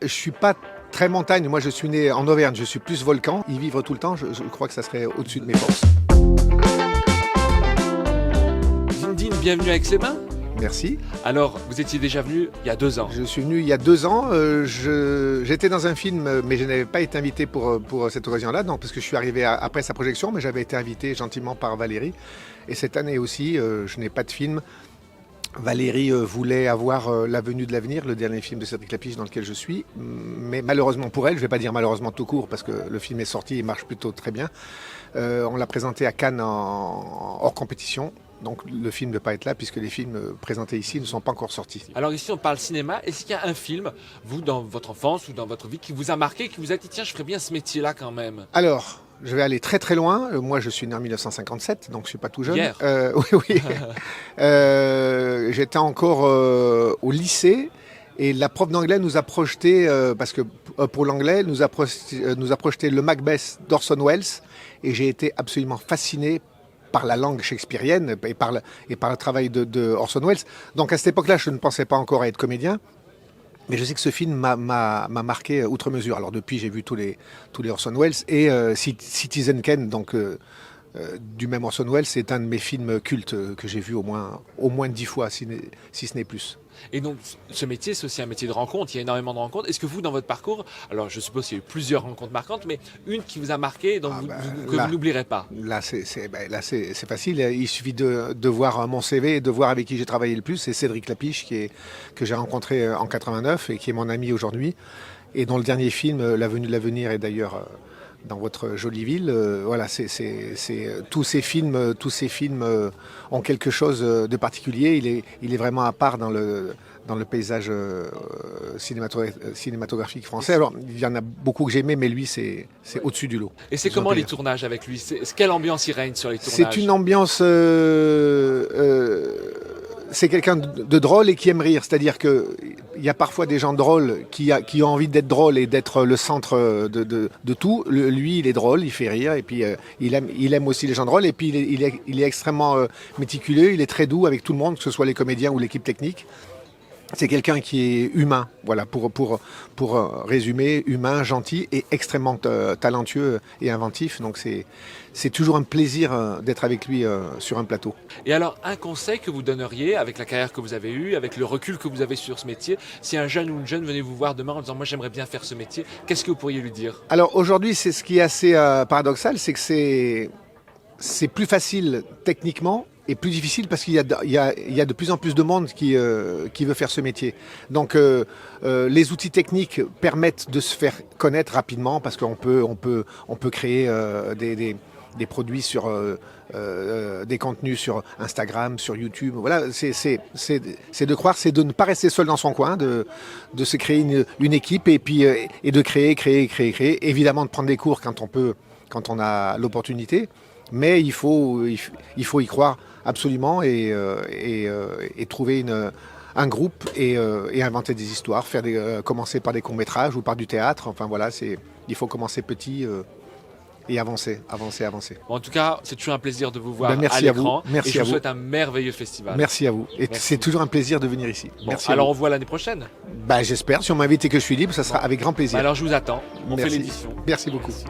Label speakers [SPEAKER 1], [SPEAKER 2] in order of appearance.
[SPEAKER 1] je suis pas très montagne. Moi, je suis né en Auvergne. Je suis plus volcan. Y vivre tout le temps, je crois que ça serait au-dessus de mes forces.
[SPEAKER 2] Zinedine, bienvenue à Aix-les-Bains.
[SPEAKER 1] Merci.
[SPEAKER 2] Alors, vous étiez déjà venu il y a 2 ans.
[SPEAKER 1] Je suis venu il y a 2 ans. J'étais dans un film, mais je n'avais pas été invité pour cette occasion-là, donc parce que je suis arrivé après sa projection, mais j'avais été invité gentiment par Valérie. Et cette année aussi, je n'ai pas de film. Valérie voulait avoir La Venue de l'avenir, le dernier film de Cédric Lapiche dans lequel je suis, mais malheureusement pour elle, je ne vais pas dire malheureusement tout court parce que le film est sorti et marche plutôt très bien. On l'a présenté à Cannes hors compétition. Donc le film ne peut pas être là puisque les films présentés ici ne sont pas encore sortis.
[SPEAKER 2] Alors ici on parle cinéma, est-ce qu'il y a un film, vous dans votre enfance ou dans votre vie, qui vous a marqué, qui vous a dit tiens je ferais bien ce métier-là quand même?
[SPEAKER 1] Alors, je vais aller très très loin. Moi je suis né en 1957, donc je ne suis pas tout jeune.
[SPEAKER 2] Hier.
[SPEAKER 1] Oui. J'étais encore au lycée. Et la prof d'anglais nous a projeté, parce que pour l'anglais, nous a projeté le Macbeth d'Orson Welles. Et j'ai été absolument fasciné par la langue shakespearienne et par le travail de Orson Welles. Donc à cette époque-là, je ne pensais pas encore à être comédien. Mais je sais que ce film m'a marqué outre mesure. Alors depuis, j'ai vu tous les Orson Welles. Et Citizen Kane, donc du même Orson Welles, c'est un de mes films cultes que j'ai vu au moins 10 fois, si ce n'est plus.
[SPEAKER 2] Et donc ce métier, c'est aussi un métier de rencontre, il y a énormément de rencontres. Est-ce que vous, dans votre parcours, alors je suppose qu'il y a eu plusieurs rencontres marquantes, mais une qui vous a marqué et que vous n'oublierez pas?
[SPEAKER 1] Là, c'est facile. Il suffit de voir mon CV et de voir avec qui j'ai travaillé le plus. C'est Cédric Lapiche que j'ai rencontré en 89 et qui est mon ami aujourd'hui. Et dont le dernier film, La Venue de l'avenir, est d'ailleurs dans votre jolie ville. Voilà, tous ces films ont quelque chose de particulier. Il est vraiment à part dans le paysage cinématographique français. Alors, il y en a beaucoup que j'aimais, mais lui, c'est au-dessus du lot.
[SPEAKER 2] Et c'est comment les tournages avec lui? Quelle ambiance il règne sur les tournages?
[SPEAKER 1] C'est une ambiance... c'est quelqu'un de drôle et qui aime rire. C'est-à-dire qu'il y a parfois des gens drôles qui ont envie d'être drôles et d'être le centre de tout. Lui, il est drôle, il fait rire. Et puis, il aime aussi les gens drôles. Et puis, il est extrêmement méticuleux. Il est très doux avec tout le monde, que ce soit les comédiens ou l'équipe technique. C'est quelqu'un qui est humain, voilà, pour résumer, humain, gentil et extrêmement talentueux et inventif. Donc c'est toujours un plaisir d'être avec lui sur un plateau.
[SPEAKER 2] Et alors, un conseil que vous donneriez avec la carrière que vous avez eue, avec le recul que vous avez sur ce métier, si un jeune ou une jeune venait vous voir demain en disant « moi j'aimerais bien faire ce métier », qu'est-ce que vous pourriez lui dire?
[SPEAKER 1] Alors aujourd'hui, c'est ce qui est assez paradoxal, c'est que c'est plus facile techniquement et plus difficile parce qu'il y a de plus en plus de monde qui veut faire ce métier. Donc les outils techniques permettent de se faire connaître rapidement parce qu'on peut créer des produits sur des contenus sur Instagram, sur YouTube. Voilà, c'est de croire, c'est de ne pas rester seul dans son coin, de se créer une équipe et puis et de créer. Évidemment de prendre des cours quand on a l'opportunité. Mais il faut y croire absolument et trouver un groupe et inventer des histoires, commencer par des courts-métrages ou par du théâtre. Enfin voilà, il faut commencer petit et avancer.
[SPEAKER 2] Bon, en tout cas, c'est toujours un plaisir de vous voir
[SPEAKER 1] merci
[SPEAKER 2] à l'écran.
[SPEAKER 1] Merci
[SPEAKER 2] et je
[SPEAKER 1] à
[SPEAKER 2] vous
[SPEAKER 1] vous.
[SPEAKER 2] souhaite un merveilleux festival.
[SPEAKER 1] Merci à vous. Et c'est toujours un plaisir de venir ici.
[SPEAKER 2] Bon,
[SPEAKER 1] merci.
[SPEAKER 2] alors on voit l'année prochaine.
[SPEAKER 1] J'espère. Si on m'invite et que je suis libre, ça sera avec grand plaisir.
[SPEAKER 2] Alors je vous attends. On fait
[SPEAKER 1] Merci.
[SPEAKER 2] l'édition.
[SPEAKER 1] Merci beaucoup.
[SPEAKER 2] Merci.